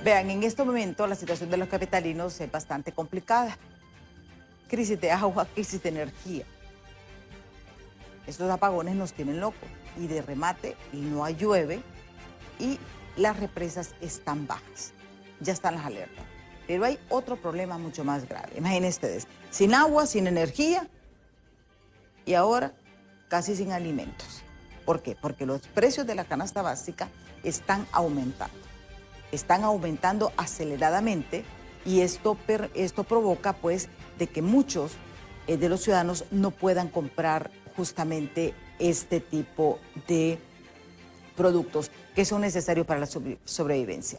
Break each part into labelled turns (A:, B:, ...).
A: Vean, en este momento la situación de los capitalinos es bastante complicada. Crisis de agua, crisis de energía. Estos apagones nos tienen locos y de remate no llueve y las represas están bajas. Ya están las alertas. Pero hay otro problema mucho más grave. Imaginen ustedes, sin agua, sin energía y ahora casi sin alimentos. ¿Por qué? Porque los precios de la canasta básica están aumentando. Están aumentando aceleradamente y esto provoca pues de que muchos de los ciudadanos no puedan comprar justamente este tipo de productos que son necesarios para la sobrevivencia.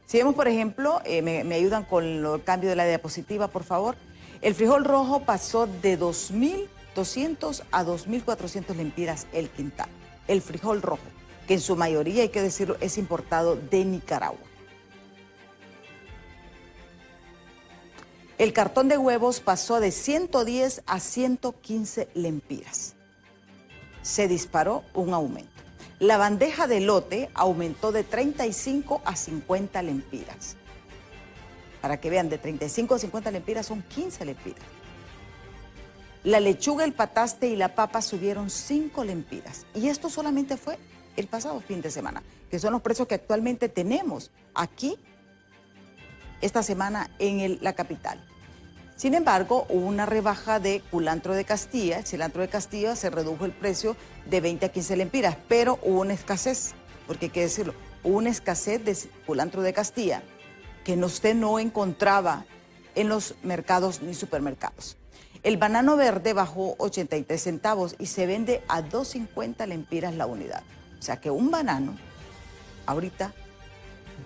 A: Si vemos, por ejemplo, me ayudan con el cambio de la diapositiva, por favor. El frijol rojo pasó de 2.200 a 2.400 lempiras el quintal. El frijol rojo, que en su mayoría, hay que decirlo, es importado de Nicaragua. El cartón de huevos pasó de 110 a 115 lempiras. Se disparó un aumento. La bandeja de elote aumentó de 35 a 50 lempiras. Para que vean, de 35 a 50 lempiras son 15 lempiras. La lechuga, el pataste y la papa subieron 5 lempiras. Y esto solamente fue el pasado fin de semana, que son los precios que actualmente tenemos aquí esta semana en la capital. Sin embargo, hubo una rebaja de culantro de Castilla. El cilantro de Castilla se redujo el precio de 20 a 15 lempiras, pero hubo una escasez, porque hay que decirlo, hubo una escasez de culantro de Castilla que usted no encontraba en los mercados ni supermercados. El banano verde bajó 83 centavos y se vende a 2.50 lempiras la unidad. O sea que un banano, ahorita,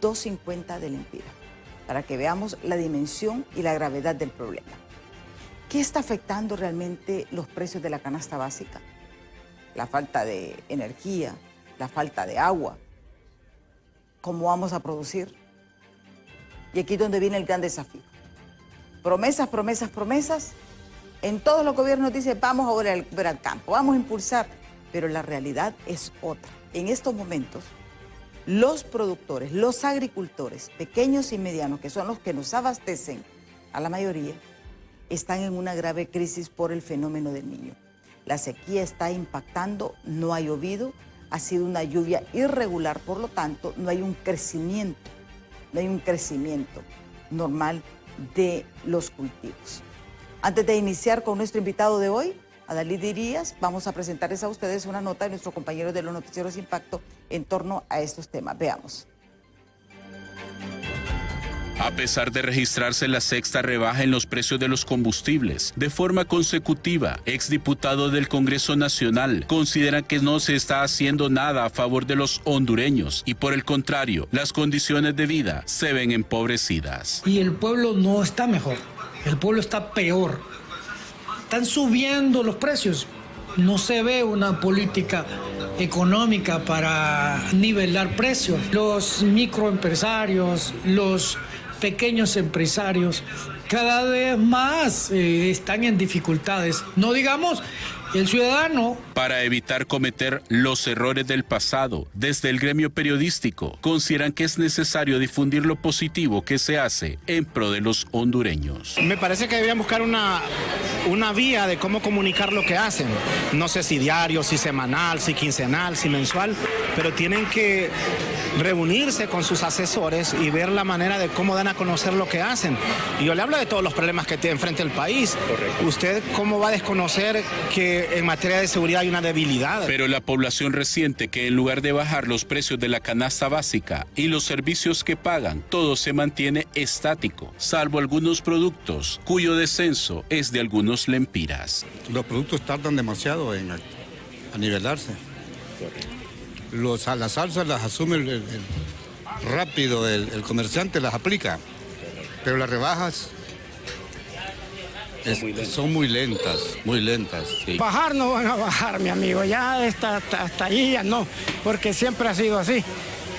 A: 2.50 de lempiras, para que veamos la dimensión y la gravedad del problema. ¿Qué está afectando realmente los precios de la canasta básica? La falta de energía, la falta de agua. ¿Cómo vamos a producir? Y aquí es donde viene el gran desafío. Promesas, promesas, promesas. En todos los gobiernos dicen, vamos a volver al campo, vamos a impulsar. Pero la realidad es otra. En estos momentos, los productores, los agricultores, pequeños y medianos, que son los que nos abastecen a la mayoría, están en una grave crisis por el fenómeno del Niño. La sequía está impactando, no ha llovido, ha sido una lluvia irregular, por lo tanto, no hay un crecimiento normal de los cultivos. Antes de iniciar con nuestro invitado de hoy, Adalid Díaz, vamos a presentarles a ustedes una nota de nuestro compañero de los Noticieros Impacto en torno a estos temas. Veamos.
B: A pesar de registrarse la sexta rebaja en los precios de los combustibles de forma consecutiva, exdiputados del Congreso Nacional consideran que no se está haciendo nada a favor de los hondureños y por el contrario, las condiciones de vida se ven empobrecidas.
C: Y el pueblo no está mejor, el pueblo está peor. Están subiendo los precios. No se ve una política económica para nivelar precios. Los microempresarios, los pequeños empresarios, cada vez más están en dificultades. No digamos el ciudadano.
B: Para evitar cometer los errores del pasado, desde el gremio periodístico, consideran que es necesario difundir lo positivo que se hace en pro de los hondureños.
D: Me parece que deberían buscar una vía de cómo comunicar lo que hacen. No sé si diario, si semanal, si quincenal, si mensual, pero tienen que reunirse con sus asesores y ver la manera de cómo dan a conocer lo que hacen. Y yo le hablo de todos los problemas que tiene enfrente el país. Correcto. ¿Usted cómo va a desconocer que en materia de seguridad hay una debilidad?
B: Pero la población resiente que en lugar de bajar los precios de la canasta básica y los servicios que pagan, todo se mantiene estático, salvo algunos productos cuyo descenso es de algunos lempiras.
E: Los productos tardan demasiado a nivelarse. Las salsas las asume rápido, el comerciante las aplica, pero las rebajas son muy lentas, sí.
F: Bajar no van a bajar, mi amigo, ya hasta ahí ya no, porque siempre ha sido así,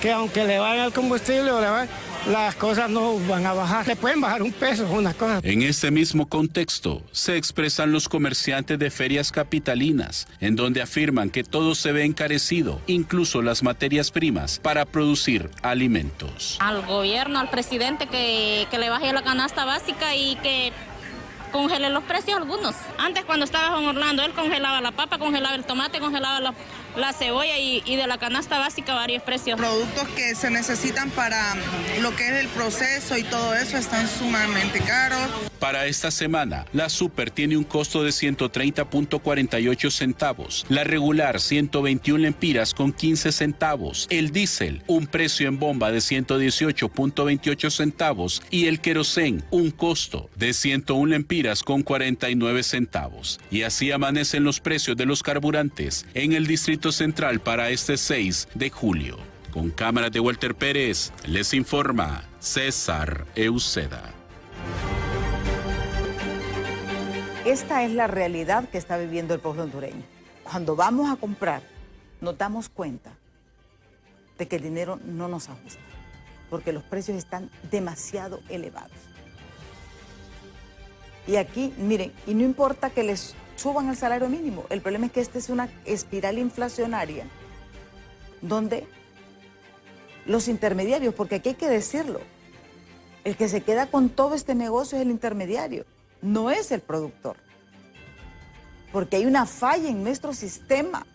F: que aunque le vayan al combustible o le vayan, las cosas no van a bajar. Le pueden bajar un peso, unas cosas.
B: En este mismo contexto, se expresan los comerciantes de ferias capitalinas, en donde afirman que todo se ve encarecido, incluso las materias primas, para producir alimentos.
G: Al gobierno, al presidente, que le baje la canasta básica y que congele los precios algunos. Antes, cuando estaba Juan Orlando, él congelaba la papa, congelaba el tomate, congelaba la cebolla y de la canasta básica varios precios.
H: Productos que se necesitan para lo que es el proceso y todo eso están sumamente caros.
B: Para esta semana, la Super tiene un costo de 130.48 centavos, la regular 121 lempiras con 15 centavos, el diésel un precio en bomba de 118.28 centavos y el querosén un costo de 101 lempiras con 49 centavos. Y así amanecen los precios de los carburantes en el Distrito Central para este 6 de julio. Con cámaras de Walter Pérez, les informa César Euseda.
A: Esta es la realidad que está viviendo el pueblo hondureño. Cuando vamos a comprar, nos damos cuenta de que el dinero no nos ajusta, porque los precios están demasiado elevados. Y aquí, miren, y no importa que les suban el salario mínimo, el problema es que esta es una espiral inflacionaria donde los intermediarios, porque aquí hay que decirlo, el que se queda con todo este negocio es el intermediario, no es el productor, porque hay una falla en nuestro sistema.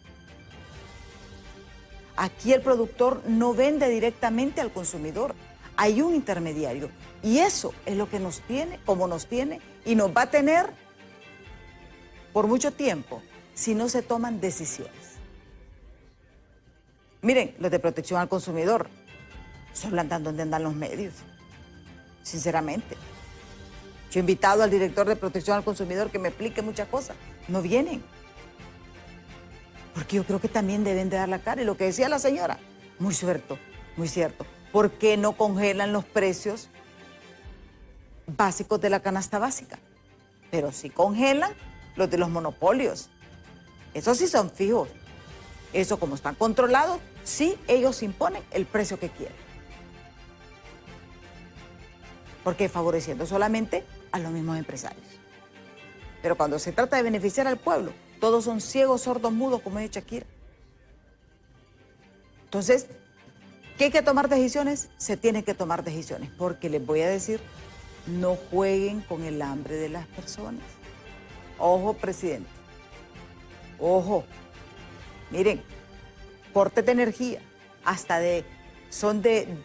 A: Aquí el productor no vende directamente al consumidor, hay un intermediario, y eso es lo que nos tiene, como nos tiene, y nos va a tener por mucho tiempo si no se toman decisiones. Miren, los de protección al consumidor, solo andan donde andan los medios, sinceramente. Yo he invitado al director de protección al consumidor que me explique muchas cosas. No vienen. Porque yo creo que también deben de dar la cara. Y lo que decía la señora, muy cierto, muy cierto. ¿Por qué no congelan los precios básicos de la canasta básica? Pero sí congelan los de los monopolios. Esos sí son fijos. Eso, como están controlados, sí ellos imponen el precio que quieren. Porque favoreciendo solamente a los mismos empresarios. Pero cuando se trata de beneficiar al pueblo, todos son ciegos, sordos, mudos, como dice Shakira. Entonces, ¿qué hay que tomar decisiones? Se tienen que tomar decisiones, porque les voy a decir, no jueguen con el hambre de las personas. Ojo, presidente. Ojo. Miren, cortes de energía, hasta son de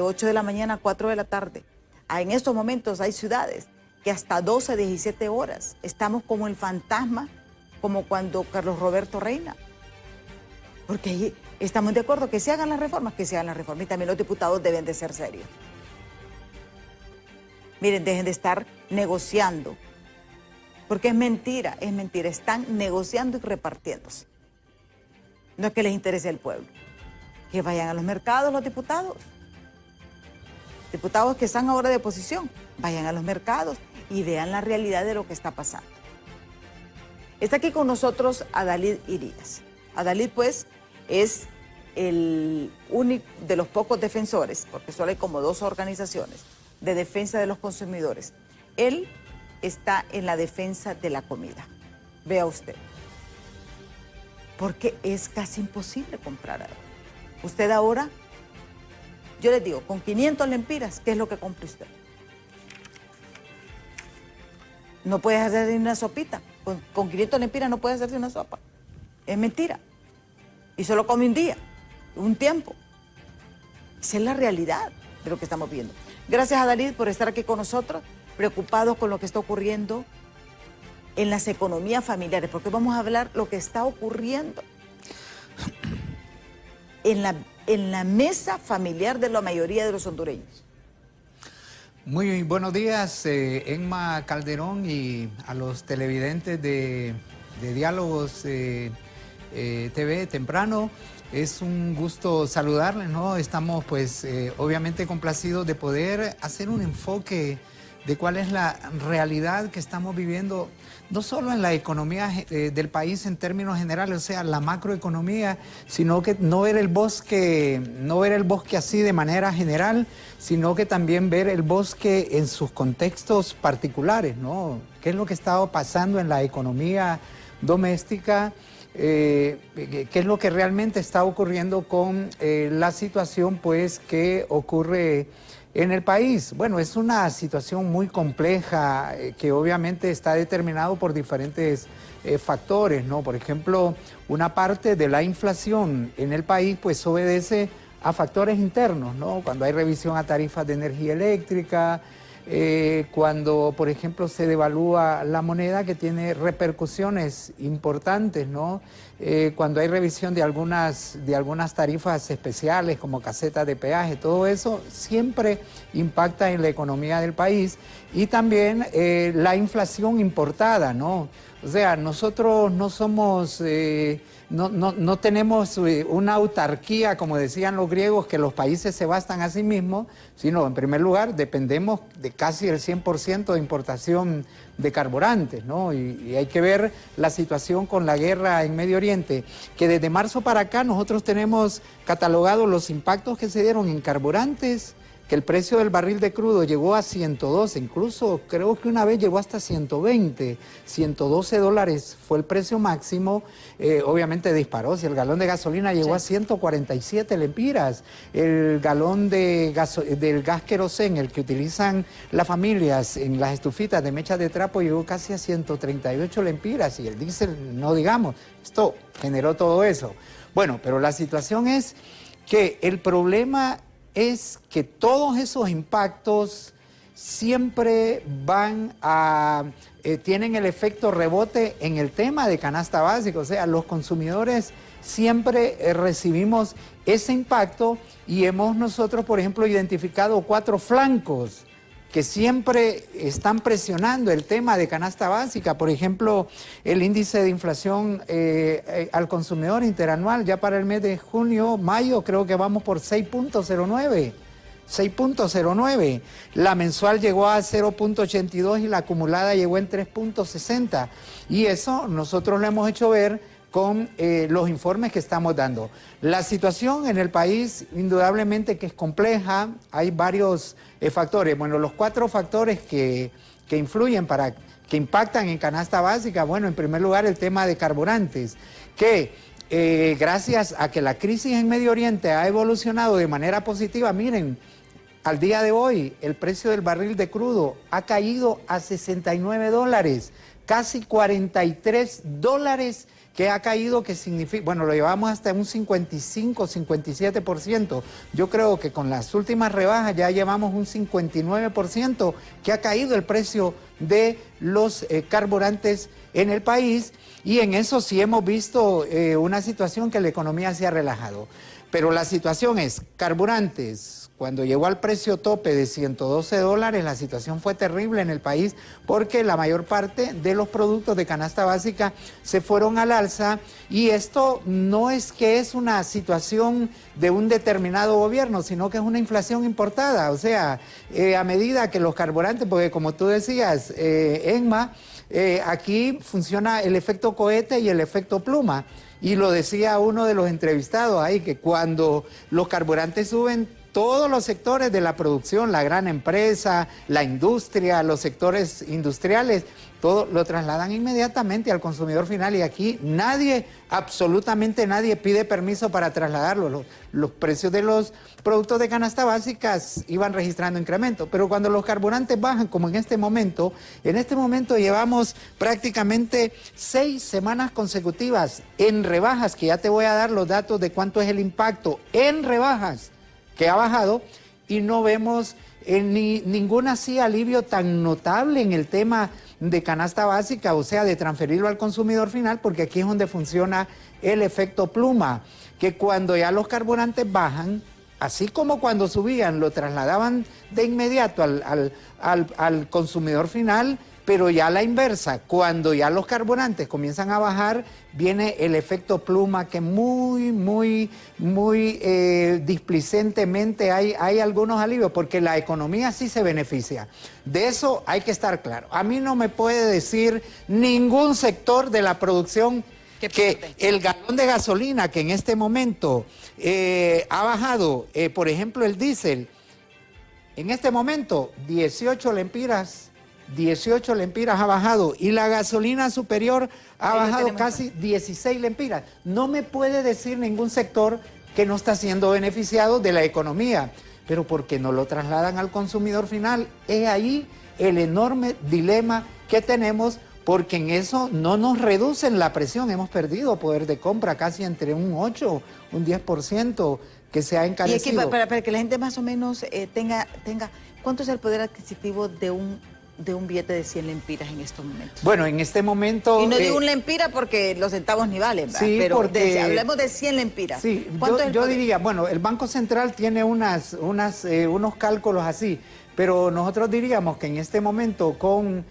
A: 8 de la mañana a 4 de la tarde. En estos momentos hay ciudades que hasta 12, 17 horas. Estamos como el fantasma, como cuando Carlos Roberto reina. Porque ahí estamos de acuerdo que se hagan las reformas, que se hagan las reformas. Y también los diputados deben de ser serios. Miren, dejen de estar negociando. Porque es mentira, es mentira. Están negociando y repartiéndose. No es que les interese el pueblo. Que vayan a los mercados los diputados. Diputados que están ahora de oposición, vayan a los mercados y vean la realidad de lo que está pasando. Está aquí con nosotros Adalid Irías. Adalid, pues, es el único de los pocos defensores, porque solo hay como 2 organizaciones de defensa de los consumidores. Él está en la defensa de la comida. Vea usted. Porque es casi imposible comprar algo. Usted ahora, yo les digo, con 500 lempiras, ¿qué es lo que compra usted? No puedes hacer ni una sopita. Con 500 lempiras no puedes hacerse una sopa. Es mentira. Y solo come un día, un tiempo. Esa es la realidad de lo que estamos viendo. Gracias a Adalid por estar aquí con nosotros, preocupados con lo que está ocurriendo en las economías familiares, porque vamos a hablar lo que está ocurriendo en la mesa familiar de la mayoría de los hondureños.
I: Muy buenos días, Emma Calderón, y a los televidentes de Diálogos TV Temprano. Es un gusto saludarles, ¿no? Estamos pues obviamente complacidos de poder hacer un enfoque de cuál es la realidad que estamos viviendo, no solo en la economía del país en términos generales, o sea, la macroeconomía, sino que no ver el bosque así de manera general, sino que también ver el bosque en sus contextos particulares, ¿no? ¿Qué es lo que está pasando en la economía doméstica? ¿Qué es lo que realmente está ocurriendo con la situación, pues, que ocurre en el país? Bueno, es una situación muy compleja que obviamente está determinado por diferentes factores, ¿no? Por ejemplo, una parte de la inflación en el país pues obedece a factores internos, ¿no? Cuando hay revisión a tarifas de energía eléctrica, cuando, por ejemplo, se devalúa la moneda, que tiene repercusiones importantes, ¿no? Cuando hay revisión de algunas tarifas especiales como casetas de peaje, todo eso siempre impacta en la economía del país. Y también la inflación importada, ¿no? O sea, nosotros no somos, no tenemos una autarquía, como decían los griegos, que los países se bastan a sí mismos, sino, en primer lugar, dependemos de casi el 100% de importación de carburantes, ¿no? Y hay que ver la situación con la guerra en Medio Oriente, que desde marzo para acá nosotros tenemos catalogados los impactos que se dieron en carburantes, que el precio del barril de crudo llegó a 112, incluso creo que una vez llegó hasta 120, $112 fue el precio máximo, obviamente disparó. Si el galón de gasolina llegó a 147 lempiras, el galón del gas querosén, el que utilizan las familias en las estufitas de mechas de trapo, llegó casi a 138 lempiras, y el diésel, no digamos, esto generó todo eso. Bueno, pero la situación es que el problema es que todos esos impactos siempre tienen el efecto rebote en el tema de canasta básica. O sea, los consumidores siempre recibimos ese impacto, y hemos nosotros, por ejemplo, identificado 4 flancos que siempre están presionando el tema de canasta básica. Por ejemplo, el índice de inflación al consumidor interanual, ya para el mes de junio, mayo, creo que vamos por 6.09. 6.09. La mensual llegó a 0.82 y la acumulada llegó en 3.60. Y eso nosotros lo hemos hecho ver con los informes que estamos dando. La situación en el país indudablemente que es compleja, hay varios factores. Bueno, los 4 factores que influyen que impactan en canasta básica, bueno, en primer lugar el tema de carburantes, que gracias a que la crisis en Medio Oriente ha evolucionado de manera positiva, miren, al día de hoy el precio del barril de crudo ha caído a $69, casi $43 que ha caído, que significa, bueno, lo llevamos hasta un 55, 57%. Yo creo que con las últimas rebajas ya llevamos un 59% que ha caído el precio de los carburantes en el país, y en eso sí hemos visto una situación que la economía se ha relajado. Pero la situación es, carburantes, cuando llegó al precio tope de $112, la situación fue terrible en el país, porque la mayor parte de los productos de canasta básica se fueron al alza, y esto no es que es una situación de un determinado gobierno, sino que es una inflación importada. O sea, a medida que los carburantes, porque como tú decías, Enma, aquí funciona el efecto cohete y el efecto pluma. Y lo decía uno de los entrevistados ahí, que cuando los carburantes suben, todos los sectores de la producción, la gran empresa, la industria, los sectores industriales, todo lo trasladan inmediatamente al consumidor final, y aquí nadie, absolutamente nadie, pide permiso para trasladarlo. Los precios de los productos de canasta básicas iban registrando incremento, pero cuando los carburantes bajan, como en este momento llevamos prácticamente 6 semanas consecutivas en rebajas, que ya te voy a dar los datos de cuánto es el impacto en rebajas que ha bajado, y no vemos ningún así alivio tan notable en el tema de canasta básica, o sea, de transferirlo al consumidor final, porque aquí es donde funciona el efecto pluma, que cuando ya los carburantes bajan, así como cuando subían, lo trasladaban de inmediato al consumidor final, pero ya la inversa, cuando ya los carburantes comienzan a bajar, viene el efecto pluma que muy displicentemente hay algunos alivios, porque la economía sí se beneficia. De eso hay que estar claro. A mí no me puede decir ningún sector de la producción que el galón de gasolina que en este momento ha bajado, por ejemplo el diésel, en este momento 18 lempiras ha bajado, y la gasolina superior ha bajado casi 16 lempiras. No me puede decir ningún sector que no está siendo beneficiado de la economía, pero porque no lo trasladan al consumidor final. Es ahí el enorme dilema que tenemos, porque en eso no nos reducen la presión. Hemos perdido poder de compra casi entre un 8, un 10% que se ha encarecido.
A: Y aquí, para que la gente más o menos tenga, ¿cuánto es el poder adquisitivo de un billete de 100 lempiras en estos momentos?
I: Bueno, en este momento...
A: Y no digo un lempira porque los centavos ni valen, ¿verdad?
I: Sí,
A: pero
I: porque,
A: hablemos de 100 lempiras.
I: Sí, yo diría, bueno, el Banco Central tiene unos cálculos así, pero nosotros diríamos que en este momento con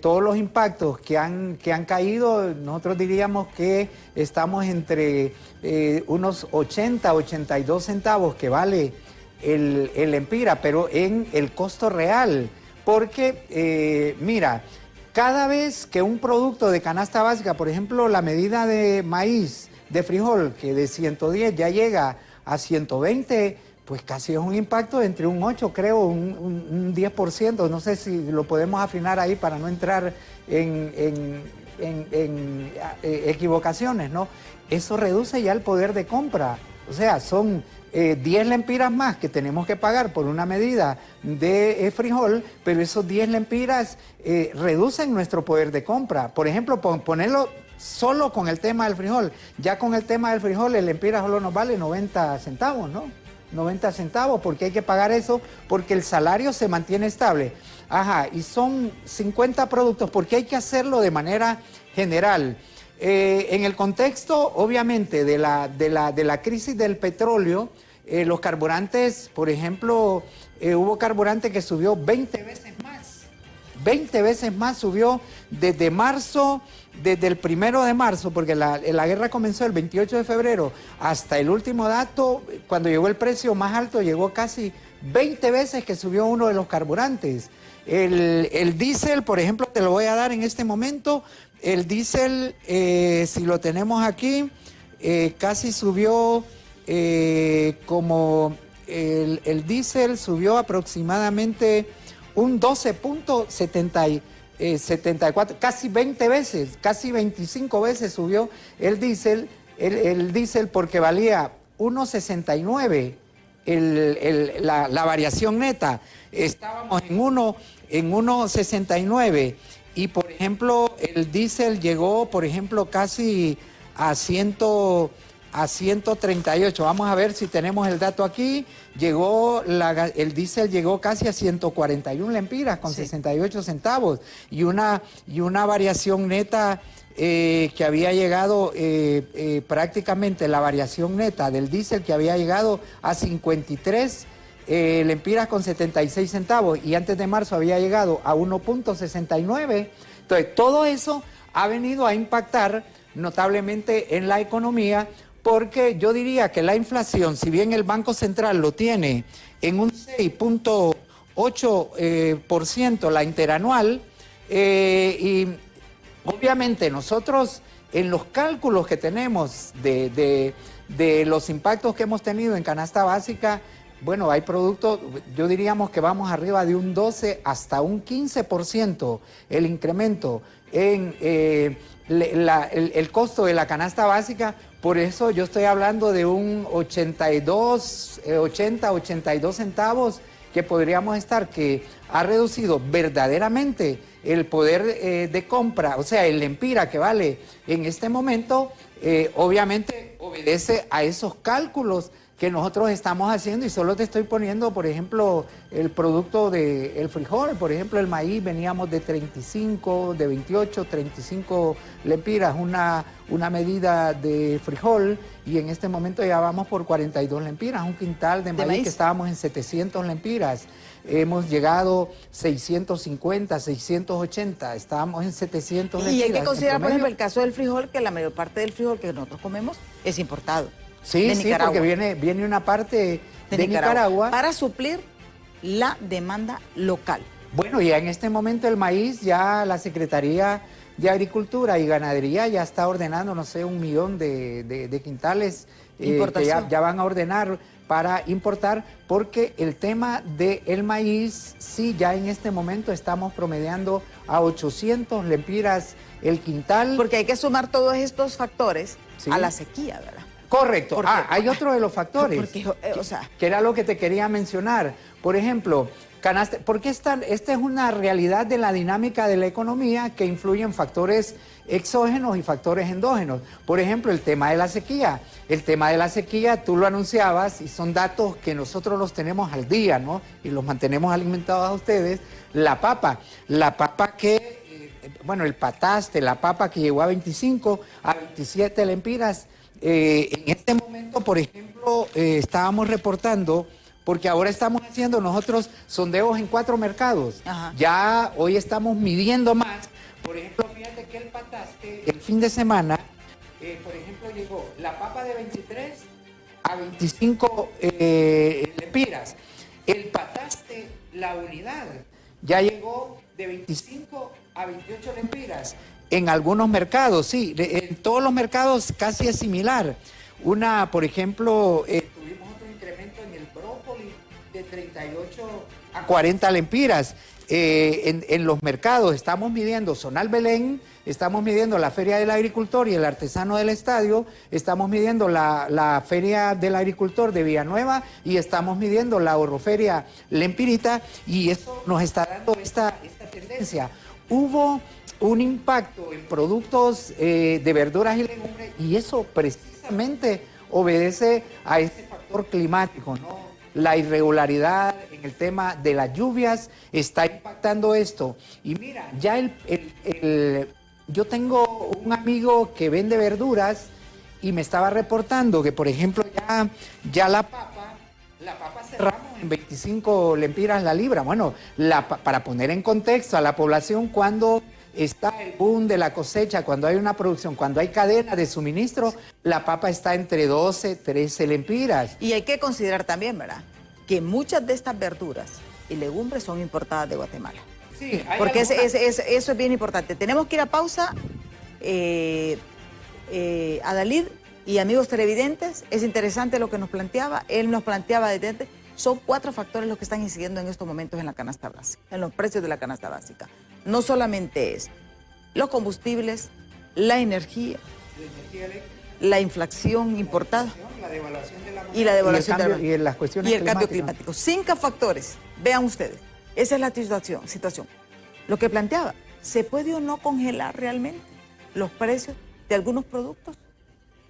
I: todos los impactos que han caído, nosotros diríamos que estamos entre unos 80, 82 centavos que vale el lempira, pero en el costo real. Porque, mira, cada vez que un producto de canasta básica, por ejemplo, la medida de maíz, de frijol, que de 110 ya llega a 120, pues casi es un impacto entre un 8, creo, un 10%. No sé si lo podemos afinar ahí para no entrar en equivocaciones, ¿no? Eso reduce ya el poder de compra. O sea, son 10 lempiras más que tenemos que pagar por una medida de frijol, pero esos 10 lempiras reducen nuestro poder de compra. Por ejemplo, ponerlo solo con el tema del frijol. Ya con el tema del frijol, el lempira solo nos vale 90 centavos, ¿no? 90 centavos, porque hay que pagar eso, porque el salario se mantiene estable. Ajá, y son 50 productos, porque hay que hacerlo de manera general. En el contexto, obviamente, de la crisis del petróleo, los carburantes, por ejemplo, hubo carburante que subió 20 veces más. 20 veces más subió desde marzo, desde el 1 de marzo, porque la guerra comenzó el 28 de febrero, hasta el último dato, cuando llegó el precio más alto, llegó casi 20 veces que subió uno de los carburantes. El diésel, por ejemplo, te lo voy a dar en este momento. El diésel, si lo tenemos aquí, casi subió como el diésel subió aproximadamente un 12.74, casi 20 veces, casi 25 veces subió el diésel, porque valía 1.69 la variación neta. Estábamos en 1.69. Y, por ejemplo, el diésel llegó, por ejemplo, casi a 138. Vamos a ver si tenemos el dato aquí. El diésel llegó casi a 141 lempiras con 68 centavos. Y una variación neta que había llegado prácticamente, la variación neta del diésel que había llegado a 53 lempiras con 76 centavos, y antes de marzo había llegado a 1.69. Entonces, todo eso ha venido a impactar notablemente en la economía, porque yo diría que la inflación, si bien el Banco Central lo tiene en un 6.8% la interanual, y obviamente nosotros en los cálculos que tenemos de los impactos que hemos tenido en canasta básica, bueno, hay productos, yo diríamos que vamos arriba de un 12 hasta un 15% el incremento en el costo de la canasta básica. Por eso yo estoy hablando de un 82 centavos que podríamos estar, que ha reducido verdaderamente el poder de compra. O sea, el lempira que vale en este momento, obviamente obedece a esos cálculos que nosotros estamos haciendo, y solo te estoy poniendo, por ejemplo, el producto del frijol. Por ejemplo, el maíz veníamos de 35, de 28, 35 lempiras, una medida de frijol, y en este momento ya vamos por 42 lempiras, un quintal de maíz que estábamos en 700 lempiras. Hemos llegado 650, 680, estábamos en 700 lempiras.
A: Y hay que considerar, por ejemplo, el caso del frijol, que la mayor parte del frijol que nosotros comemos es importado.
I: Sí, sí, porque viene una parte de Nicaragua
A: para suplir la demanda local.
I: Bueno, ya en este momento el maíz, ya la Secretaría de Agricultura y Ganadería ya está ordenando, no sé, 1 millón de quintales que ya van a ordenar para importar, porque el tema del maíz, sí, ya en este momento estamos promediando a 800 lempiras el quintal.
A: Porque hay que sumar todos estos factores a la sequía, ¿verdad?
I: Correcto. Porque, hay otro de los factores, que era lo que te quería mencionar. Por ejemplo, porque esta es una realidad de la dinámica de la economía que influyen factores exógenos y factores endógenos. Por ejemplo, el tema de la sequía. El tema de la sequía, tú lo anunciabas, y son datos que nosotros los tenemos al día, ¿no? Y los mantenemos alimentados a ustedes. La papa que, bueno, el pataste, la papa que llegó a 25, a 27 lempiras. En este momento, por ejemplo, estábamos reportando, porque ahora estamos haciendo nosotros sondeos en 4 mercados. Ajá. Ya hoy estamos midiendo más. Por ejemplo, fíjate que el pataste, el fin de semana, por ejemplo, llegó la papa de 23 a 25 lempiras. El pataste, la unidad, ya llegó de 25 a 28 lempiras. En algunos mercados, sí, en todos los mercados casi es similar. Por ejemplo, tuvimos otro incremento en el brócoli de 38 a 40 lempiras. En los mercados estamos midiendo Zonal Belén, estamos midiendo la Feria del Agricultor y el Artesano del Estadio, estamos midiendo la Feria del Agricultor de Villanueva y estamos midiendo la Ahorroferia Lempirita, y eso nos está dando esta tendencia. Hubo un impacto en productos de verduras y legumbres, y eso precisamente obedece a este factor climático, ¿no? La irregularidad en el tema de las lluvias está impactando esto. Y mira, ya yo tengo un amigo que vende verduras y me estaba reportando que, por ejemplo, ya la papa cerramos en 25 lempiras la libra. Bueno, para poner en contexto a la población, cuando está el boom de la cosecha, cuando hay una producción, cuando hay cadena de suministro, la papa está entre 12, 13 lempiras.
A: Y hay que considerar también, ¿verdad?, que muchas de estas verduras y legumbres son importadas de Guatemala.
I: Sí,
A: porque eso es bien importante. Tenemos que ir a pausa. Adalid y amigos televidentes, es interesante lo que nos planteaba. Él nos planteaba desde antes, son 4 factores los que están incidiendo en estos momentos en la canasta básica, en los precios de la canasta básica. No solamente es los combustibles, la energía eléctrica, la inflación importada,
I: la devaluación de la moneda,
A: y la devaluación
I: y
A: el cambio climático. 5 factores. Vean ustedes, esa es la situación. Lo que planteaba, ¿se puede o no congelar realmente los precios de algunos productos?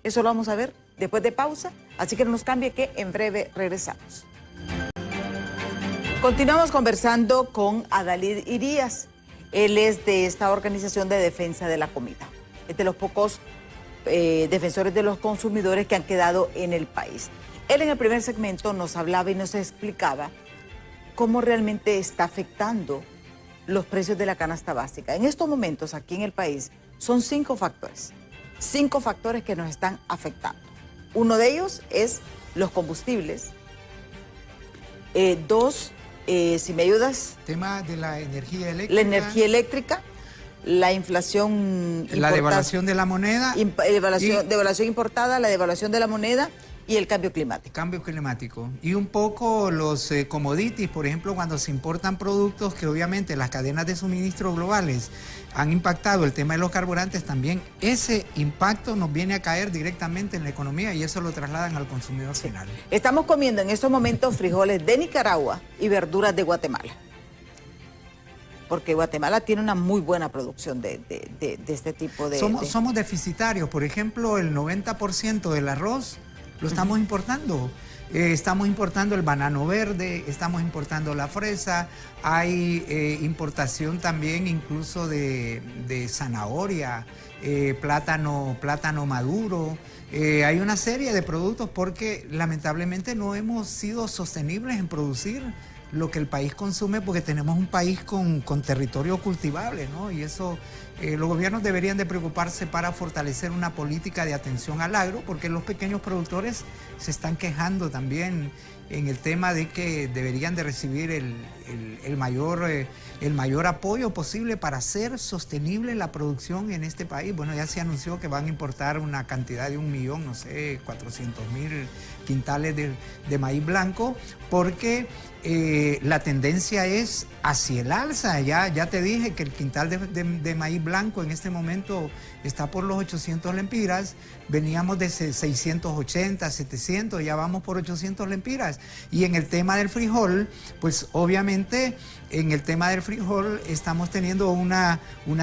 A: Eso lo vamos a ver después de pausa, así que no nos cambie, que en breve regresamos. Continuamos conversando con Adalid Irías. Él es de esta organización de defensa de la comida. Es de los pocos defensores de los consumidores que han quedado en el país. Él en el primer segmento nos hablaba y nos explicaba cómo realmente está afectando los precios de la canasta básica. En estos momentos aquí en el país son 5 factores. 5 factores que nos están afectando. Uno de ellos es los combustibles. 2, si me ayudas.
I: Tema de la energía eléctrica.
A: La energía eléctrica, la inflación.
I: La devaluación de la moneda.
A: Devaluación importada, la devaluación de la moneda y el cambio climático.
I: Cambio climático. Y un poco los commodities, por ejemplo, cuando se importan productos que obviamente las cadenas de suministro globales han impactado el tema de los carburantes, también ese impacto nos viene a caer directamente en la economía y eso lo trasladan al consumidor final.
A: Estamos comiendo en estos momentos frijoles de Nicaragua y verduras de Guatemala, porque Guatemala tiene una muy buena producción de este tipo de...
I: Somos deficitarios. Por ejemplo, el 90% del arroz lo estamos importando. Estamos importando el banano verde, estamos importando la fresa, hay importación también incluso de zanahoria, plátano maduro. Hay una serie de productos porque lamentablemente no hemos sido sostenibles en producir lo que el país consume, porque tenemos un país con territorio cultivable, ¿no? Y eso, los gobiernos deberían de preocuparse para fortalecer una política de atención al agro, porque los pequeños productores se están quejando también en el tema de que deberían de recibir el mayor apoyo posible para hacer sostenible la producción en este país. Bueno, ya se anunció que van a importar una cantidad de 1.400.000 quintales de maíz blanco, porque la tendencia es hacia el alza. Ya te dije que el quintal de maíz blanco en este momento está por los 800 lempiras, veníamos de 680, 700, ya vamos por 800 lempiras. Y en el tema del frijol, pues obviamente en el tema del frijol estamos teniendo una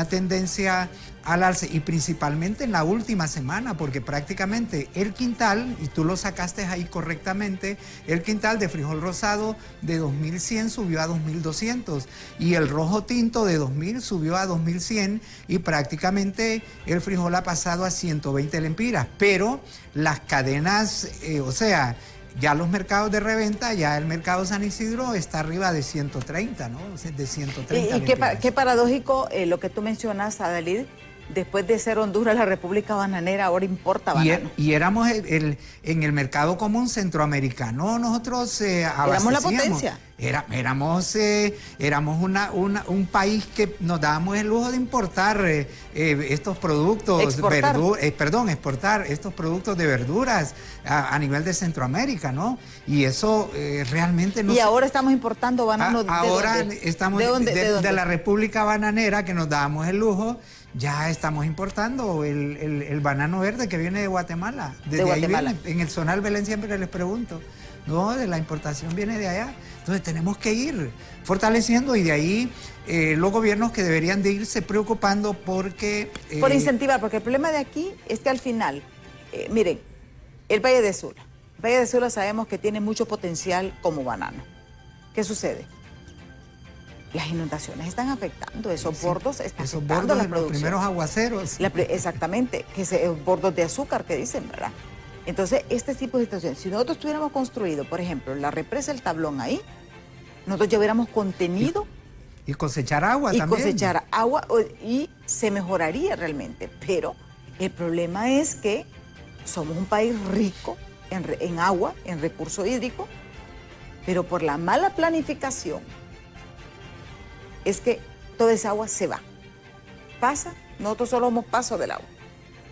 I: tendencia al alza, y principalmente en la última semana, porque prácticamente el quintal, y tú lo sacaste ahí correctamente, el quintal de frijol rosado de 2.100 subió a 2.200 y el rojo tinto de 2.000 subió a 2.100, y prácticamente el frijol ha pasado a 120 lempiras, pero las cadenas, o sea, ya los mercados de reventa, ya el mercado San Isidro está arriba de 130, ¿no? De 130
A: Y qué paradójico lo que tú mencionas, Adalid. Después de ser Honduras la República Bananera, ahora importa banano.
I: Y éramos en el mercado común centroamericano, nosotros abastecíamos.
A: Éramos la potencia.
I: Éramos un país que nos dábamos el lujo de importar estos productos, exportar estos productos de verduras a nivel de Centroamérica, ¿no? Y eso realmente no.
A: Y ahora estamos importando banano.
I: Ahora estamos de la República Bananera, que nos dábamos el lujo. Ya estamos importando el banano verde que viene de Guatemala. Desde Guatemala. Ahí viene, en el Zonal Belén siempre les pregunto. No, de la importación viene de allá. Entonces tenemos que ir fortaleciendo, y de ahí los gobiernos que deberían de irse preocupando porque...
A: por incentivar, porque el problema de aquí es que al final, miren, el Valle de Sula. El Valle de Sula sabemos que tiene mucho potencial como banano. ¿Qué sucede? Las inundaciones están afectando, esos bordos están afectando la producción.
I: Los primeros aguaceros.
A: Exactamente, bordos de azúcar que dicen, ¿verdad? Entonces, este tipo de situaciones, si nosotros tuviéramos construido, por ejemplo, la represa El Tablón ahí, nosotros ya hubiéramos contenido...
I: Y cosechar agua también.
A: Y cosechar agua, y se mejoraría realmente. Pero el problema es que somos un país rico en agua, en recurso hídrico, pero por la mala planificación, es que toda esa agua se va. Pasa, nosotros solo somos paso del agua,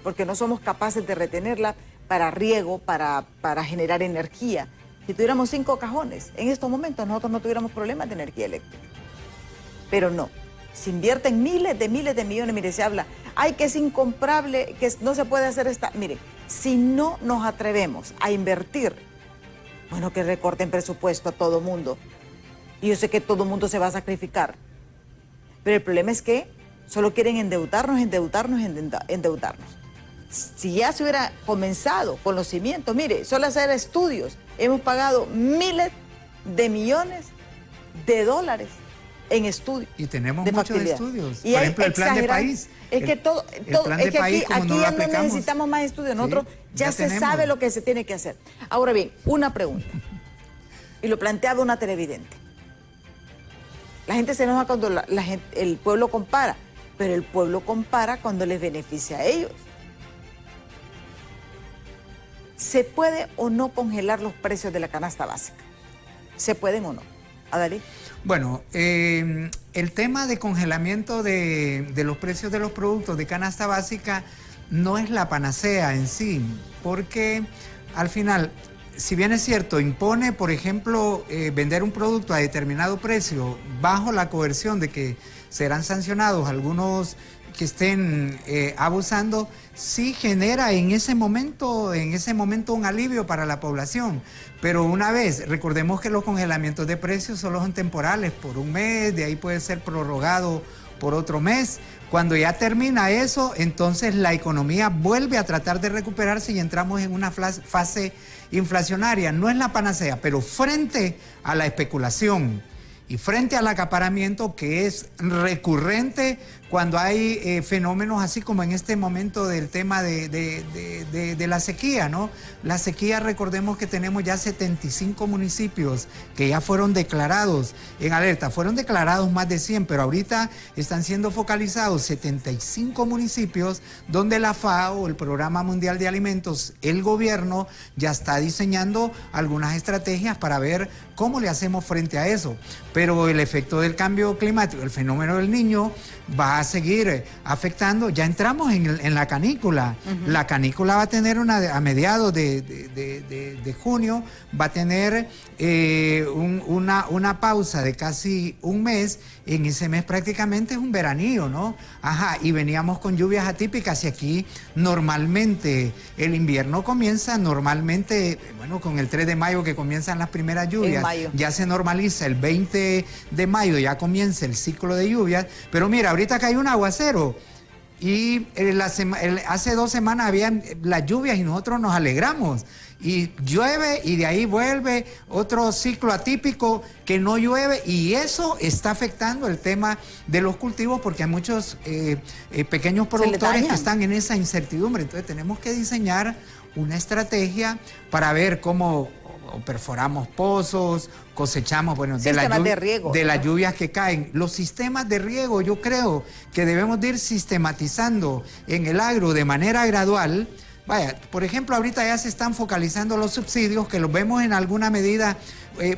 A: porque no somos capaces de retenerla para riego, para generar energía. Si tuviéramos 5 cajones, en estos momentos nosotros no tuviéramos problemas de energía eléctrica. Pero no, se invierten miles de millones. Mire, se habla, ay, que es incomparable, que no se puede hacer esta... Mire, si no nos atrevemos a invertir, bueno, que recorten presupuesto a todo mundo. Y yo sé que todo mundo se va a sacrificar. Pero el problema es que solo quieren endeudarnos. Si ya se hubiera comenzado con los cimientos, mire, solo hacer estudios, hemos pagado miles de millones de dólares en estudios.
I: Y tenemos muchos estudios.
A: Y
I: por ejemplo, el plan de país.
A: Es que todo es que aquí ya no necesitamos más estudios. Nosotros ya se sabe lo que se tiene que hacer. Ahora bien, una pregunta. Y lo planteaba una televidente. La gente se enoja cuando el pueblo compara, pero el pueblo compara cuando les beneficia a ellos. ¿Se puede o no congelar los precios de la canasta básica? ¿Se pueden o no? Adalid.
I: Bueno, el tema de congelamiento de los precios de los productos de canasta básica no es la panacea en sí, porque al final, si bien es cierto, impone, por ejemplo, vender un producto a determinado precio bajo la coerción de que serán sancionados algunos que estén abusando, sí genera en ese momento un alivio para la población. Pero una vez, recordemos que los congelamientos de precios solo son temporales, por un mes, de ahí puede ser prorrogado por otro mes. Cuando ya termina eso, entonces la economía vuelve a tratar de recuperarse y entramos en una fase inflacionaria no es la panacea, pero frente a la especulación y frente al acaparamiento que es recurrente cuando hay fenómenos así como en este momento del tema de la sequía, ¿no? La sequía, recordemos que tenemos ya 75 municipios que ya fueron declarados en alerta. Fueron declarados más de 100, pero ahorita están siendo focalizados 75 municipios donde la FAO, el Programa Mundial de Alimentos, el gobierno ya está diseñando algunas estrategias para ver cómo le hacemos frente a eso. Pero el efecto del cambio climático, el fenómeno del Niño, va a seguir afectando. Ya entramos en la canícula. La canícula va a tener a mediados de junio, va a tener una pausa de casi un mes. En ese mes prácticamente es un veranillo, ¿no? Ajá, y veníamos con lluvias atípicas y aquí normalmente el invierno comienza normalmente, bueno, con el 3 de mayo que comienzan las primeras lluvias, ya se normaliza el 20 de mayo, ya comienza el ciclo de lluvias, pero mira, ahorita cayó un aguacero y hace 2 semanas había las lluvias y nosotros nos alegramos. Y llueve y de ahí vuelve otro ciclo atípico que no llueve y eso está afectando el tema de los cultivos porque hay muchos pequeños productores que están en esa incertidumbre. Entonces tenemos que diseñar una estrategia para ver cómo perforamos pozos, cosechamos, bueno, de las lluvias que caen. Los sistemas de riego yo creo que debemos de ir sistematizando en el agro de manera gradual. Vaya, por ejemplo, ahorita ya se están focalizando los subsidios, que los vemos en alguna medida,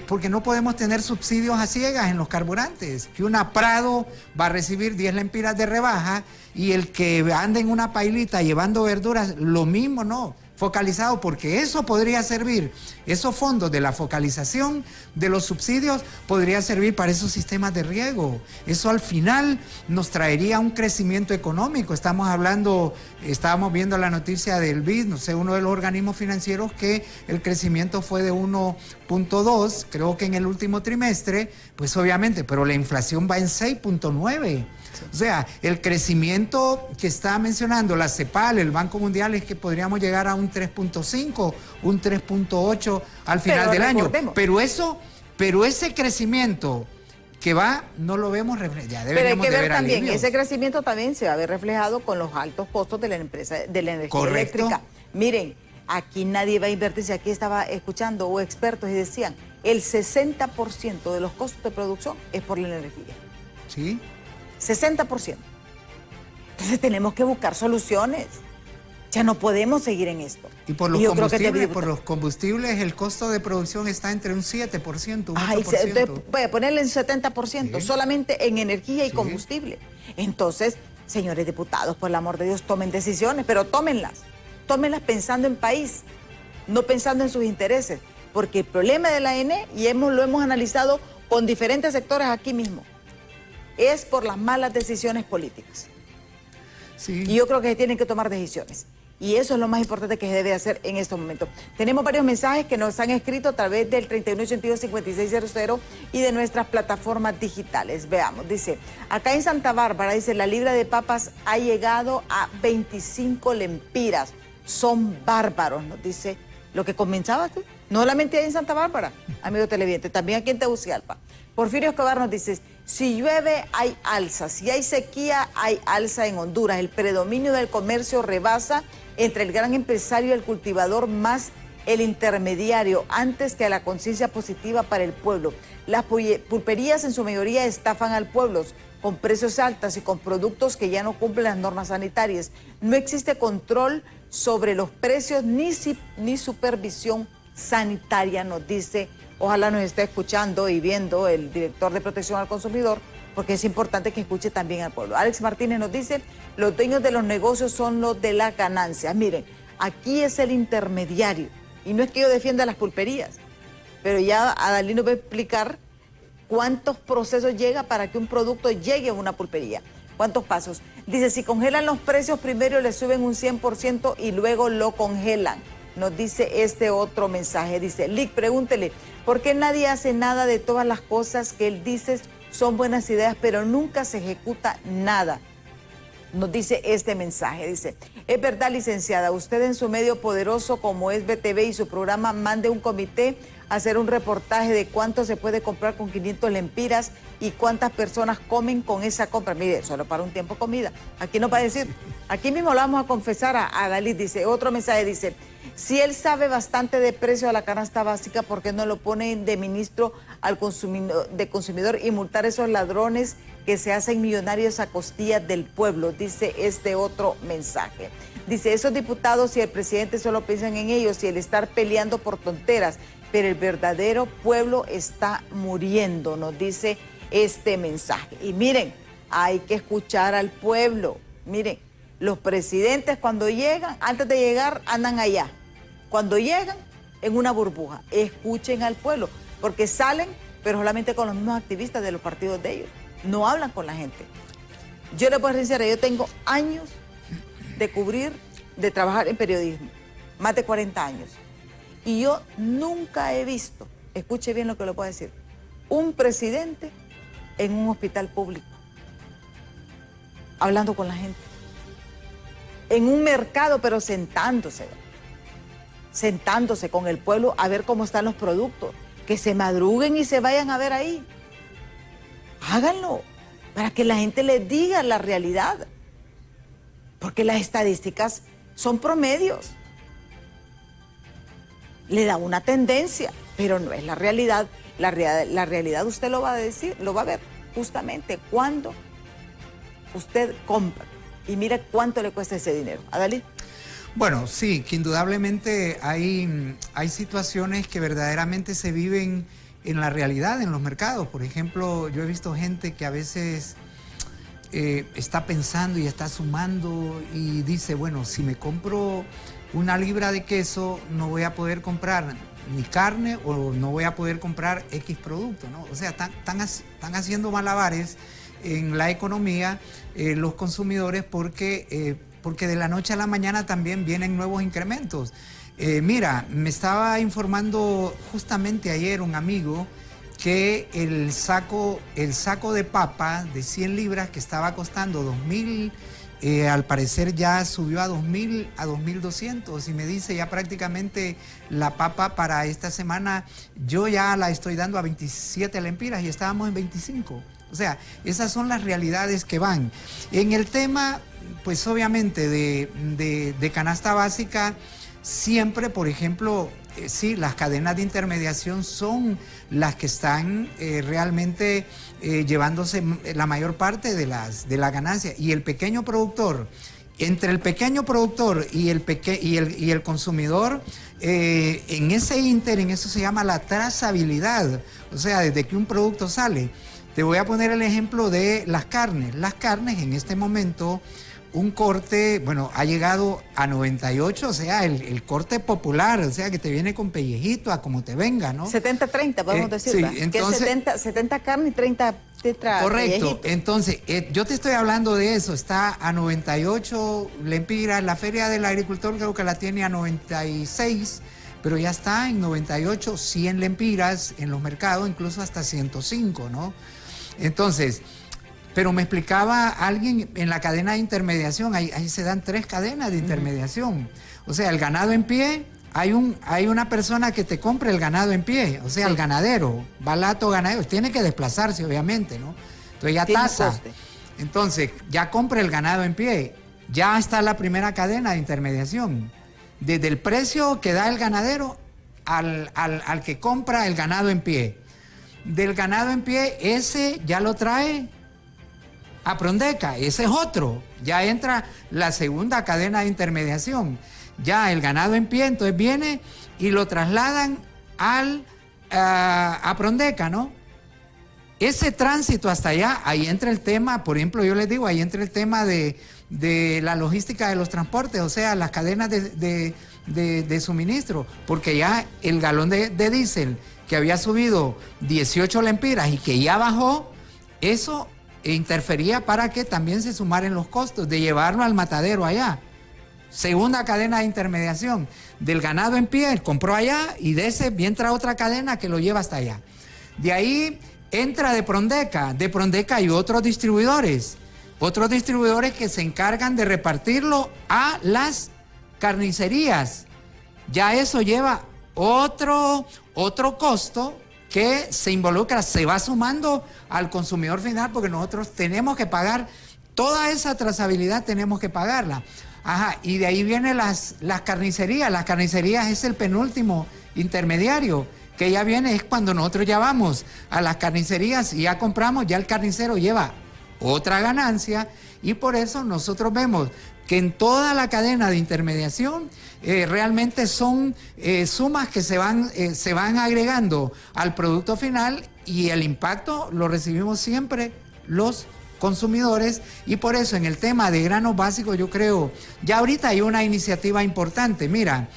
I: porque no podemos tener subsidios a ciegas en los carburantes, que una Prado va a recibir 10 lempiras de rebaja y el que anda en una pailita llevando verduras, lo mismo, no, focalizado, porque eso podría servir, esos fondos de la focalización de los subsidios podría servir para esos sistemas de riego. Eso al final nos traería un crecimiento económico. Estábamos viendo la noticia del BID, no sé, uno de los organismos financieros, que el crecimiento fue de 1.2, creo que en el último trimestre, pues obviamente, pero la inflación va en 6.9. O sea, el crecimiento que está mencionando la CEPAL, el Banco Mundial, es que podríamos llegar a un 3.5, un 3.8 al final del año. Pero ese crecimiento que va, no lo vemos reflejado.
A: Pero hay que ver también, ese crecimiento también se va a ver reflejado con los altos costos de la empresa, de la energía eléctrica. Miren, aquí nadie va a invertir. Si aquí estaba escuchando o expertos y decían, el 60% de los costos de producción es por la energía.
I: Sí.
A: 60%. Entonces tenemos que buscar soluciones. Ya no podemos seguir en esto.
I: Y por los combustibles, el costo de producción está entre un 7%, un 8%.
A: Voy a ponerle un 70%, sí, solamente en energía y combustible. Entonces, señores diputados, por el amor de Dios, tomen decisiones, pero tómenlas. Tómenlas pensando en país, no pensando en sus intereses. Porque el problema de la ENE, y lo hemos analizado con diferentes sectores aquí mismo, es por las malas decisiones políticas. Sí. Y yo creo que se tienen que tomar decisiones. Y eso es lo más importante que se debe hacer en estos momentos. Tenemos varios mensajes que nos han escrito a través del 3182-5600 y de nuestras plataformas digitales. Veamos, dice, acá en Santa Bárbara, dice, la libra de papas ha llegado a 25 lempiras. Son bárbaros, nos dice lo que comenzaba tú. No solamente ahí en Santa Bárbara, amigo televidente, también aquí en Tegucigalpa. Porfirio Escobar nos dice, si llueve hay alza, si hay sequía hay alza en Honduras. El predominio del comercio rebasa entre el gran empresario y el cultivador más el intermediario antes que a la conciencia positiva para el pueblo. Las pulperías en su mayoría estafan al pueblo con precios altos y con productos que ya no cumplen las normas sanitarias. No existe control sobre los precios ni supervisión sanitaria, nos dice. Ojalá nos esté escuchando y viendo el director de Protección al Consumidor, porque es importante que escuche también al pueblo. Alex Martínez nos dice, los dueños de los negocios son los de la ganancia. Miren, aquí es el intermediario. Y no es que yo defienda las pulperías, pero ya Adalí nos va a explicar cuántos procesos llega para que un producto llegue a una pulpería. ¿Cuántos pasos? Dice, si congelan los precios, primero le suben un 100% y luego lo congelan. Nos dice este otro mensaje. Dice, Lick, pregúntele, ¿por qué nadie hace nada de todas las cosas que él dice son buenas ideas, pero nunca se ejecuta nada? nos dice este mensaje. Dice, es verdad, licenciada, usted en su medio poderoso como es BTV y su programa mande un comité a hacer un reportaje de cuánto se puede comprar con 500 lempiras y cuántas personas comen con esa compra. Mire, solo para un tiempo comida. Aquí no va a decir, aquí mismo lo vamos a confesar a Dalit. Dice, otro mensaje dice, si él sabe bastante de precio a la canasta básica, ¿por qué no lo pone de ministro al consumidor y multar a esos ladrones que se hacen millonarios a costillas del pueblo? Dice este otro mensaje. Dice, esos diputados y el presidente solo piensan en ellos y el estar peleando por tonteras, pero el verdadero pueblo está muriendo, nos dice este mensaje. Y miren, hay que escuchar al pueblo. Miren, los presidentes cuando llegan, antes de llegar, andan allá. Cuando llegan, en una burbuja. Escuchen al pueblo, porque salen, pero solamente con los mismos activistas de los partidos de ellos. No hablan con la gente. Yo les puedo decir, yo tengo años de cubrir, de trabajar en periodismo, más de 40 años. Y yo nunca he visto, escuche bien lo que le puedo decir, un presidente en un hospital público, hablando con la gente. En un mercado, pero sentándose con el pueblo a ver cómo están los productos. Que se madruguen y se vayan a ver ahí. Háganlo, para que la gente les diga la realidad. Porque las estadísticas son promedios. Le da una tendencia, pero no es la realidad. La realidad usted lo va a decir, lo va a ver justamente cuando usted compra. Y mira cuánto le cuesta ese dinero. Adalid.
I: Bueno, sí, que indudablemente hay situaciones que verdaderamente se viven en la realidad, en los mercados. Por ejemplo, yo he visto gente que a veces está pensando y está sumando y dice, bueno, si me compro una libra de queso, no voy a poder comprar ni carne o no voy a poder comprar X producto, ¿no? O sea, están haciendo malabares en la economía los consumidores porque de la noche a la mañana también vienen nuevos incrementos. Mira, me estaba informando justamente ayer un amigo que el saco de papa de 100 libras que estaba costando 2.000, al parecer ya subió a 2.000, a 2.200, y me dice ya prácticamente la papa para esta semana yo ya la estoy dando a 27 lempiras y estábamos en 25. O sea, esas son las realidades que van. En el tema, pues obviamente de canasta básica, siempre, por ejemplo, sí, las cadenas de intermediación son las que están realmente llevándose la mayor parte de la ganancia. Y el pequeño productor, entre el pequeño productor y el consumidor, en ese ínter, en eso se llama la trazabilidad. O sea, desde que un producto sale. Te voy a poner el ejemplo de las carnes. Las carnes en este momento, un corte, bueno, ha llegado a 98, o sea, el corte popular, o sea, que te viene con pellejito, a como te venga, ¿no?
A: 70-30, podemos decir,
I: sí, entonces,
A: que es 70 carne y 30 tetra.
I: Correcto,
A: pellejito.
I: Entonces, yo te estoy hablando de eso, está a 98 lempiras, la Feria del Agricultor creo que la tiene a 96, pero ya está en 98, 100 lempiras en los mercados, incluso hasta 105, ¿no? Entonces, pero me explicaba alguien en la cadena de intermediación, ahí se dan 3 cadenas de intermediación. O sea, el ganado en pie, hay una persona que te compra el ganado en pie, o sea, sí, el ganadero, balato ganadero, tiene que desplazarse obviamente, ¿no? Entonces ya tasa. Entonces, ya compra el ganado en pie, ya está la primera cadena de intermediación. Desde el precio que da el ganadero al que compra el ganado en pie. Del ganado en pie, ese ya lo trae a Prondeca, ese es otro. Ya entra la segunda cadena de intermediación. Ya el ganado en pie, entonces viene y lo trasladan a Prondeca, ¿no? Ese tránsito hasta allá, ahí entra el tema, por ejemplo, yo les digo, ahí entra el tema de la logística de los transportes, o sea, las cadenas de suministro, porque ya el galón de diésel que había subido 18 lempiras y que ya bajó, eso interfería para que también se sumaren los costos de llevarlo al matadero allá. Segunda cadena de intermediación, del ganado en pie, compró allá y de ese entra otra cadena que lo lleva hasta allá. De ahí entra de Prondeca hay otros distribuidores otros distribuidores que se encargan de repartirlo a las carnicerías. Ya eso lleva otro costo que se involucra, se va sumando al consumidor final, porque nosotros tenemos que pagar toda esa trazabilidad, tenemos que pagarla. Ajá, y de ahí vienen las carnicerías. Las carnicerías es el penúltimo intermediario, que ya viene, es cuando nosotros ya vamos a las carnicerías y ya compramos, ya el carnicero lleva otra ganancia, y por eso nosotros vemos que en toda la cadena de intermediación realmente son sumas que se van agregando al producto final, y el impacto lo recibimos siempre los consumidores. Y por eso en el tema de granos básicos yo creo, ya ahorita hay una iniciativa importante. Mira,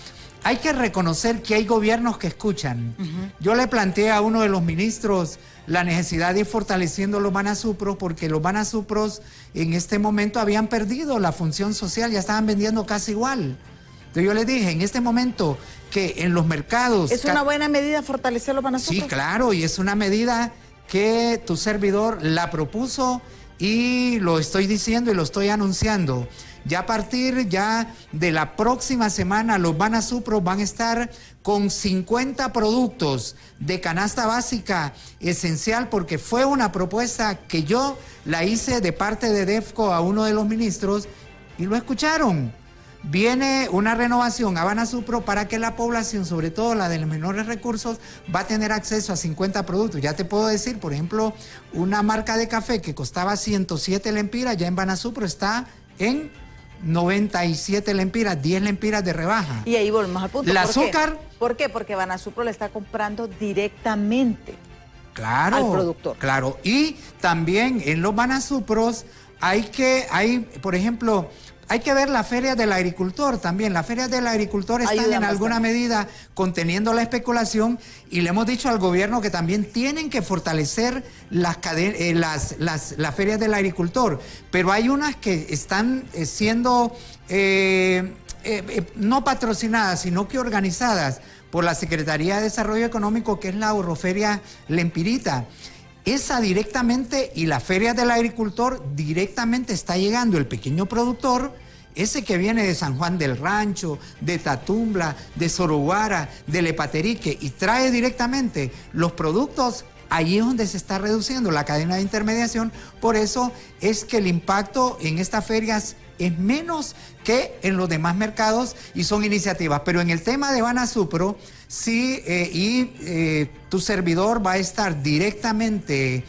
I: hay que reconocer que hay gobiernos que escuchan. Yo le planteé a uno de los ministros la necesidad de ir fortaleciendo los Banasupros, porque los Banasupros en este momento habían perdido la función social, ya estaban vendiendo casi igual. Entonces yo le dije, en este momento que en los mercados...
A: ¿Es una buena medida fortalecer los Banasupros?
I: Sí, claro, y es una medida que tu servidor la propuso, y lo estoy diciendo y lo estoy anunciando. Ya a partir ya de la próxima semana los Banasupros van a estar con 50 productos de canasta básica esencial, porque fue una propuesta que yo la hice de parte de DEFCO a uno de los ministros y lo escucharon. Viene una renovación a Banasupro para que la población, sobre todo la de los menores recursos, va a tener acceso a 50 productos. Ya te puedo decir, por ejemplo, una marca de café que costaba 107 lempiras, ya en Banasupro está en 97 lempiras, 10 lempiras de rebaja.
A: Y ahí volvemos al punto.
I: El azúcar...
A: ¿Por qué? Porque Banasupro le está comprando directamente
I: al
A: productor.
I: Claro, y también en los Banasupros por ejemplo... Hay que ver las ferias del agricultor también. Las ferias del agricultor están en alguna medida conteniendo la especulación, y le hemos dicho al gobierno que también tienen que fortalecer las ferias del agricultor. Pero hay unas que están siendo no patrocinadas, sino que organizadas por la Secretaría de Desarrollo Económico, que es la Ahorroferia Lempirita. Esa directamente, y la feria del agricultor directamente está llegando el pequeño productor, ese que viene de San Juan del Rancho, de Tatumbla, de Soroguara, de Lepaterique, y trae directamente los productos. Ahí es donde se está reduciendo la cadena de intermediación. Por eso es que el impacto en estas ferias es menos que en los demás mercados, y son iniciativas. Pero en el tema de Banasupro, sí, tu servidor va a estar directamente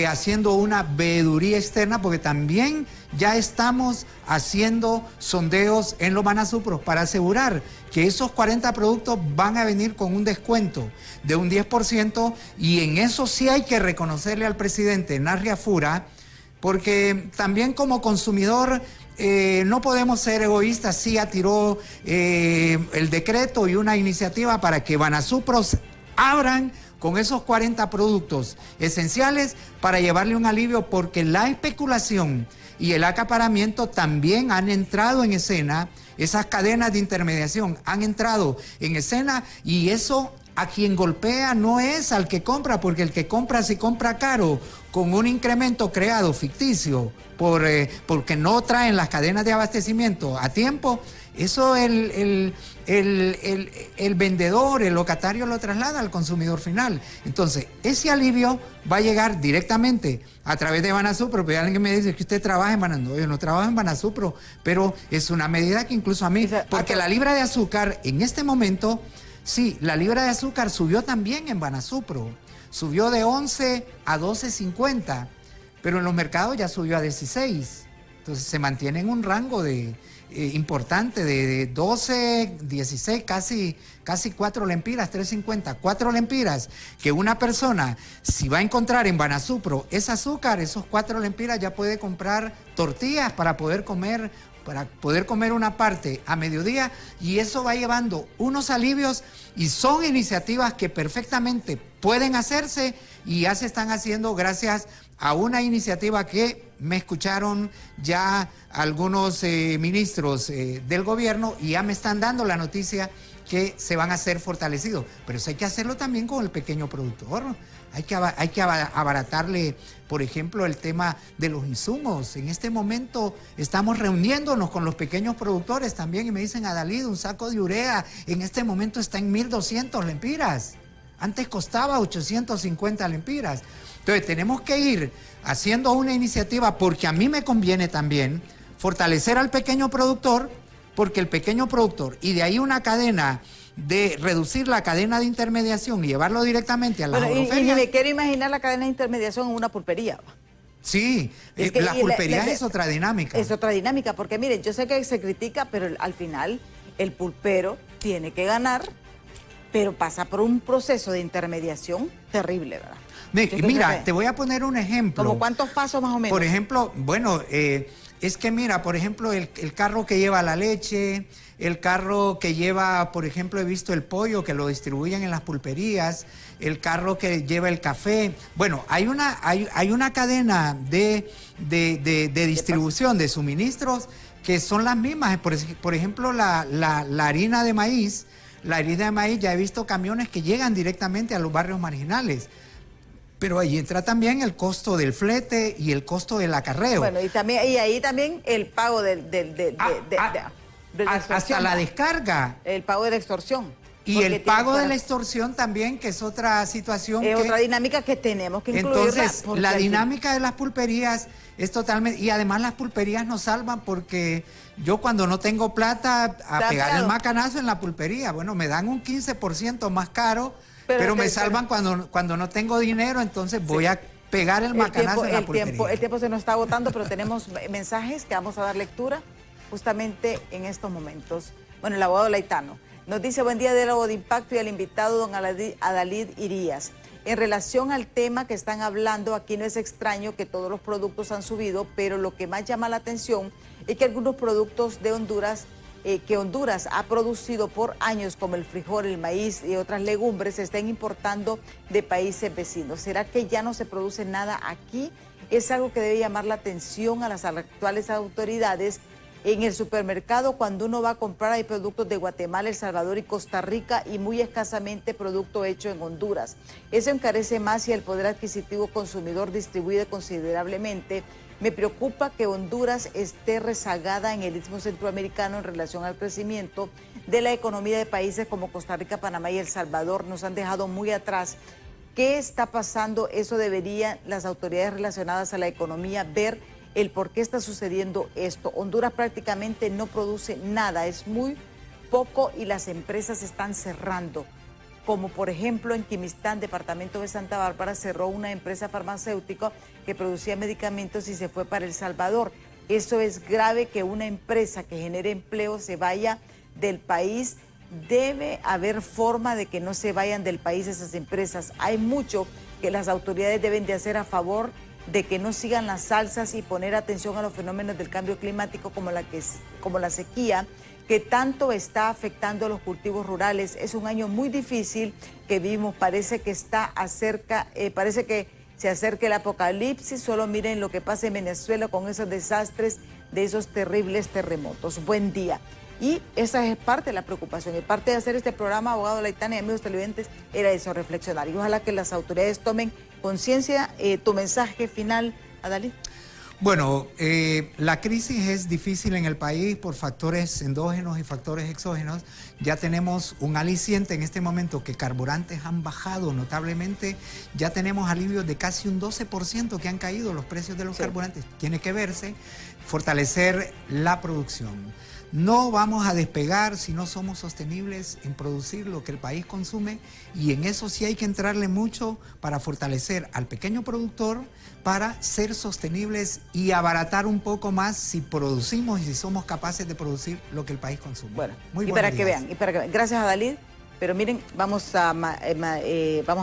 I: haciendo una veeduría externa, porque también ya estamos haciendo sondeos en los Banasupros para asegurar que esos 40 productos van a venir con un descuento de un 10%, y en eso sí hay que reconocerle al presidente Narria Fura, porque también como consumidor no podemos ser egoístas. Sí tiró el decreto y una iniciativa para que Banasupros abran con esos 40 productos esenciales para llevarle un alivio, porque la especulación y el acaparamiento también han entrado en escena. Esas cadenas de intermediación han entrado en escena, y eso a quien golpea no es al que compra, porque el que compra, si compra caro, con un incremento creado ficticio, porque no traen las cadenas de abastecimiento a tiempo, eso el vendedor, el locatario lo traslada al consumidor final. Entonces, ese alivio va a llegar directamente a través de Banasupro. Pero alguien me dice que usted trabaja en Banasupro. Yo no trabajo en Banasupro, pero es una medida que incluso a mí, porque la libra de azúcar en este momento, sí, la libra de azúcar subió también en Banasupro. Subió de 11 a 12.50, pero en los mercados ya subió a 16. Entonces se mantiene en un rango importante de 12, 16, casi 4 lempiras, 3.50, 4 lempiras, que una persona, si va a encontrar en Banasupro ese azúcar, esos 4 lempiras ya puede comprar tortillas para poder comer una parte a mediodía, y eso va llevando unos alivios, y son iniciativas que perfectamente pueden hacerse, y ya se están haciendo gracias a una iniciativa que me escucharon ya algunos ministros del gobierno, y ya me están dando la noticia que se van a ser fortalecidos. Pero eso hay que hacerlo también con el pequeño productor. Hay que abaratarle, por ejemplo, el tema de los insumos. En este momento estamos reuniéndonos con los pequeños productores también y me dicen, Adalid, un saco de urea en este momento está en 1.200 lempiras. Antes costaba 850 lempiras. Entonces tenemos que ir haciendo una iniciativa porque a mí me conviene también fortalecer al pequeño productor, porque el pequeño productor y de ahí una cadena de reducir la cadena de intermediación y llevarlo directamente a las agroferias.
A: Y ni me quiero imaginar la cadena de intermediación en una pulpería.
I: Sí, la pulpería es otra dinámica.
A: Es otra dinámica, porque miren, yo sé que se critica, pero al final el pulpero tiene que ganar, pero pasa por un proceso de intermediación terrible, ¿verdad?
I: Mira, te voy a poner un ejemplo.
A: ¿Cómo cuántos pasos más o menos?
I: Por ejemplo, bueno, es que mira, por ejemplo, el carro que lleva la leche, el carro que lleva, por ejemplo, he visto el pollo que lo distribuyen en las pulperías, el carro que lleva el café. Bueno, hay una cadena de distribución de suministros que son las mismas. Por ejemplo, la harina de maíz. La harina de maíz, ya he visto camiones que llegan directamente a los barrios marginales. Pero ahí entra también el costo del flete y el costo del acarreo.
A: Bueno, y ahí también el pago
I: hasta la descarga.
A: El pago de la extorsión.
I: Y el pago de la extorsión también, que es otra situación.
A: Es otra dinámica que tenemos que incluirla.
I: Entonces, la dinámica de las pulperías es totalmente... Y además las pulperías nos salvan porque yo cuando no tengo plata a pegar el macanazo en la pulpería, bueno, me dan un 15% más caro, pero me salvan cuando no tengo dinero, entonces voy a pegar el macanazo en la pulpería.
A: El tiempo se nos está agotando, pero tenemos mensajes que vamos a dar lectura justamente en estos momentos. Bueno, el abogado Laitano nos dice, buen día, diálogo de impacto, y al invitado, don Adalid Irías. En relación al tema que están hablando, aquí no es extraño que todos los productos han subido, pero lo que más llama la atención es que algunos productos de Honduras, que Honduras ha producido por años, como el frijol, el maíz y otras legumbres, se estén importando de países vecinos. ¿Será que ya no se produce nada aquí? Es algo que debe llamar la atención a las actuales autoridades. En el supermercado, cuando uno va a comprar, hay productos de Guatemala, El Salvador y Costa Rica y muy escasamente producto hecho en Honduras. Eso encarece más y el poder adquisitivo consumidor distribuye considerablemente. Me preocupa que Honduras esté rezagada en el istmo centroamericano en relación al crecimiento de la economía de países como Costa Rica, Panamá y El Salvador. Nos han dejado muy atrás. ¿Qué está pasando? Eso deberían las autoridades relacionadas a la economía ver el por qué está sucediendo esto. Honduras prácticamente no produce nada, es muy poco y las empresas están cerrando. Como por ejemplo en Quimistán, departamento de Santa Bárbara, cerró una empresa farmacéutica que producía medicamentos y se fue para El Salvador. Eso es grave, que una empresa que genere empleo se vaya del país. Debe haber forma de que no se vayan del país esas empresas. Hay mucho que las autoridades deben de hacer a favor de que no sigan las alzas y poner atención a los fenómenos del cambio climático como la sequía, que tanto está afectando a los cultivos rurales. Es un año muy difícil que vivimos, parece que parece que se acerca el apocalipsis. Solo miren lo que pasa en Venezuela con esos desastres de esos terribles terremotos. Buen día. Y esa es parte de la preocupación, y parte de hacer este programa, abogado Laitano y amigos televidentes, era eso, reflexionar. Y ojalá que las autoridades tomen conciencia. Tu mensaje final, Adalid.
I: Bueno, la crisis es difícil en el país por factores endógenos y factores exógenos. Ya tenemos un aliciente en este momento, que carburantes han bajado notablemente. Ya tenemos alivios de casi un 12% que han caído los precios de los carburantes. Tiene que verse, fortalecer la producción. No vamos a despegar si no somos sostenibles en producir lo que el país consume, y en eso sí hay que entrarle mucho para fortalecer al pequeño productor, para ser sostenibles y abaratar un poco más si producimos y si somos capaces de producir lo que el país consume.
A: Bueno, y para que vean, gracias, Adalid. Pero miren, vamos a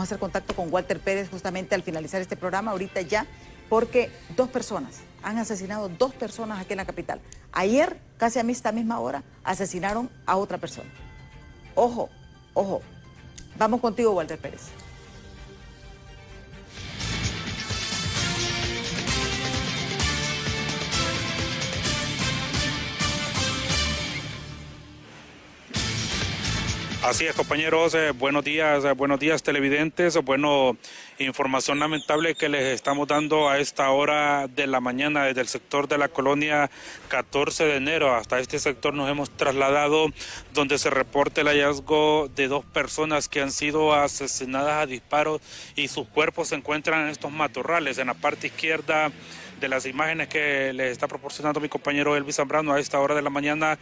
A: hacer contacto con Walter Pérez justamente al finalizar este programa, ahorita ya, porque han asesinado 2 personas aquí en la capital. Ayer, casi a esta misma hora, asesinaron a otra persona. Ojo, ojo. Vamos contigo, Walter Pérez.
J: Así es, compañeros, buenos días televidentes. Bueno, información lamentable que les estamos dando a esta hora de la mañana desde el sector de la colonia 14 de enero. Hasta este sector nos hemos trasladado, donde se reporta el hallazgo de 2 personas que han sido asesinadas a disparos y sus cuerpos se encuentran en estos matorrales. En la parte izquierda de las imágenes que les está proporcionando mi compañero Elvis Zambrano a esta hora de la mañana,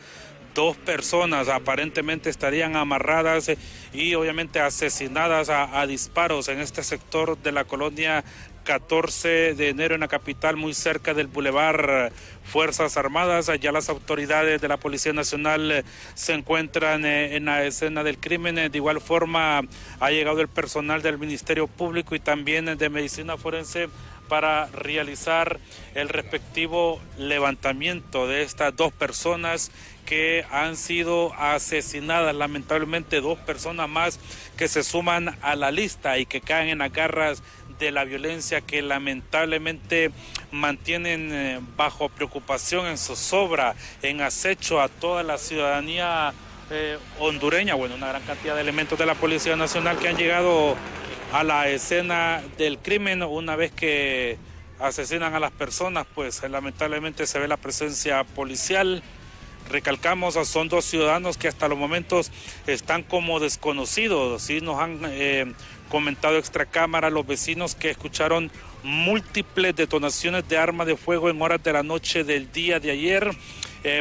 J: 2 personas aparentemente estarían amarradas y obviamente asesinadas a disparos en este sector de la colonia 14 de enero en la capital, muy cerca del Boulevard Fuerzas Armadas. Allá las autoridades de la Policía Nacional se encuentran en la escena del crimen. De igual forma ha llegado el personal del Ministerio Público y también de Medicina Forense para realizar el respectivo levantamiento de estas 2 personas que han sido asesinadas. Lamentablemente 2 personas más que se suman a la lista y que caen en las garras de la violencia que lamentablemente mantienen bajo preocupación, en zozobra, en acecho a toda la ciudadanía hondureña. Bueno, una gran cantidad de elementos de la Policía Nacional que han llegado a la escena del crimen. Una vez que asesinan a las personas, pues lamentablemente se ve la presencia policial. Recalcamos, son 2 ciudadanos que hasta los momentos están como desconocidos. Sí, nos han comentado extracámara los vecinos que escucharon múltiples detonaciones de armas de fuego en horas de la noche del día de ayer.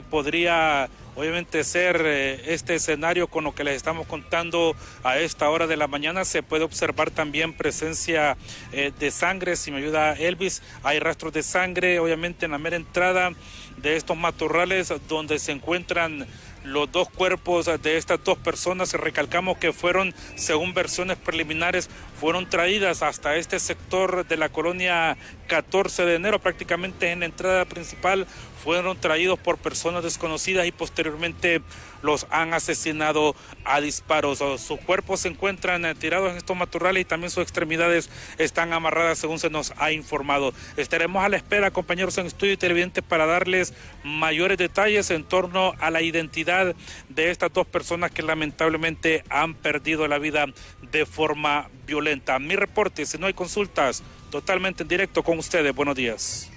J: Podría obviamente ser este escenario con lo que les estamos contando a esta hora de la mañana. Se puede observar también presencia de sangre. Si me ayuda Elvis, hay rastros de sangre obviamente en la mera entrada de estos matorrales donde se encuentran los 2 cuerpos de estas 2 personas. Recalcamos que fueron, según versiones preliminares, fueron traídas hasta este sector de la colonia 14 de enero, prácticamente en la entrada principal. Fueron traídos por personas desconocidas y posteriormente los han asesinado a disparos. Sus cuerpos se encuentran tirados en estos matorrales y también sus extremidades están amarradas, según se nos ha informado. Estaremos a la espera, compañeros en estudio y televidentes, para darles mayores detalles en torno a la identidad de estas 2 personas que lamentablemente han perdido la vida de forma violenta. Mi reporte, si no hay consultas, totalmente en directo con ustedes. Buenos días.